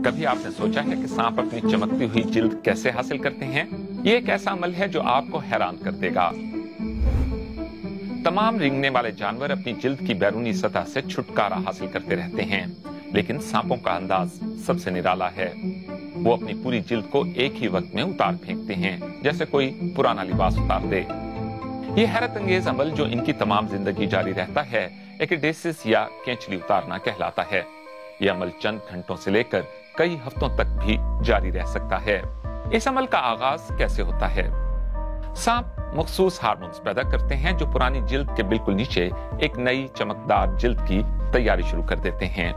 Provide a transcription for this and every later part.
कभी आपने सोचा है कि सांप अपनी चमकती हुई जिल्द कैसे हासिल करते हैं? ये एक ऐसा अमल है जो आपको हैरान कर देगा। तमाम रेंगने वाले जानवर अपनी जिल्द की बैरूनी सतह से छुटकारा हासिल करते रहते हैं, लेकिन सांपों का अंदाज सबसे निराला है। वो अपनी पूरी जिल्द को एक ही वक्त में उतार फेंकते हैं, जैसे कोई पुराना लिबास उतार दे। ये हैरत अंगेज अमल जो इनकी तमाम जिंदगी जारी रहता है, एकिडेसिस या केंचली उतारना कहलाता है। ये अमल चंद घंटों से लेकर कई हफ्तों तक भी जारी रह सकता है। इस अमल का आगाज कैसे होता है? सांप मखसूस हार्मोन्स पैदा करते हैं जो पुरानी जिल्द के बिल्कुल नीचे एक नई चमकदार जिल्द की तैयारी शुरू कर देते हैं।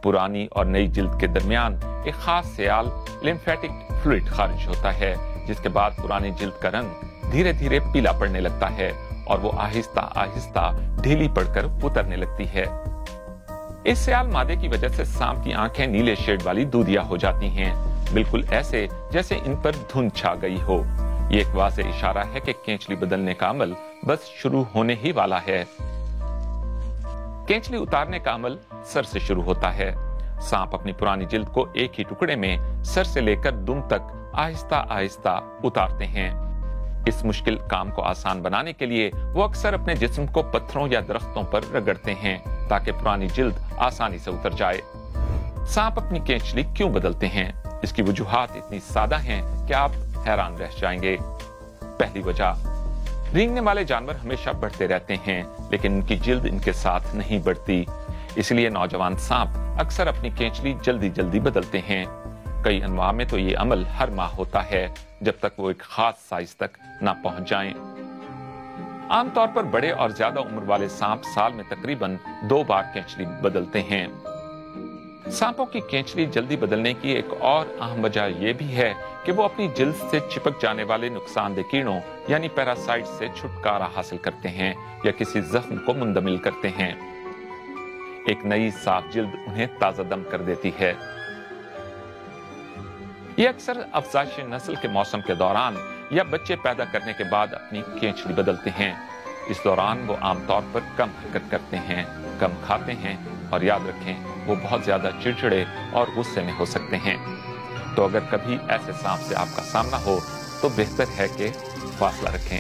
पुरानी और नई जिल्द के दरमियान एक खास सियाल लिम्फेटिक फ्लूइड खारिज होता है, जिसके बाद पुरानी जिल्द का रंग धीरे धीरे पीला पड़ने लगता है और वो आहिस्ता आहिस्ता ढीली पड़कर उतरने लगती है। इस सियाल मादे की वजह से सांप की आंखें नीले शेड वाली दूधिया हो जाती हैं, बिल्कुल ऐसे जैसे इन पर धुंध छा गई हो। ये एक वाज़ेह इशारा है कि केंचली बदलने का अमल बस शुरू होने ही वाला है। केंचली उतारने का अमल सर से शुरू होता है। सांप अपनी पुरानी जिल्द को एक ही टुकड़े में सर से लेकर दुम तक आहिस्ता आहिस्ता उतारते हैं। इस मुश्किल काम को आसान बनाने के लिए वो अक्सर अपने जिस्म को पत्थरों या दरख्तों पर रगड़ते हैं ताकि पुरानी जिल्द आसानी से उतर जाए। सांप अपनी केंचली क्यों बदलते हैं? इसकी वजूहात इतनी सादा हैं कि आप हैरान रह जाएंगे। पहली वजह, रेंगने वाले जानवर हमेशा बढ़ते रहते हैं, लेकिन उनकी जिल्द इनके साथ नहीं बढ़ती। इसलिए नौजवान सांप अक्सर अपनी केंचली जल्दी जल्दी बदलते हैं। कई अनवाع में तो ये अमल हर माह होता है, जब तक वो एक खास साइज तक ना पहुंच जाएं। आमतौर पर बड़े और ज्यादा उम्र वाले सांप साल में तकरीबन 2 बार केंचली बदलते हैं। सांपों की केंचली जल्दी बदलने की एक और अहम वजह यह भी है कि वो अपनी जिल्द से चिपक जाने वाले नुकसानदेह कीड़ों यानी पैरासाइट से छुटकारा हासिल करते हैं या किसी जख्म को मुंदमिल करते हैं। एक नई साफ जिल्द उन्हें ताजा दम कर देती है। ये अक्सर अफजाइश नस्ल के मौसम के दौरान या बच्चे पैदा करने के बाद अपनी केंचली बदलते हैं। इस दौरान वो आमतौर पर कम हरकत करते हैं, कम खाते हैं और याद रखें, वो बहुत ज्यादा चिड़चिड़े और गुस्से में हो सकते हैं। तो अगर कभी ऐसे सांप से आपका सामना हो तो बेहतर है कि फासला रखें।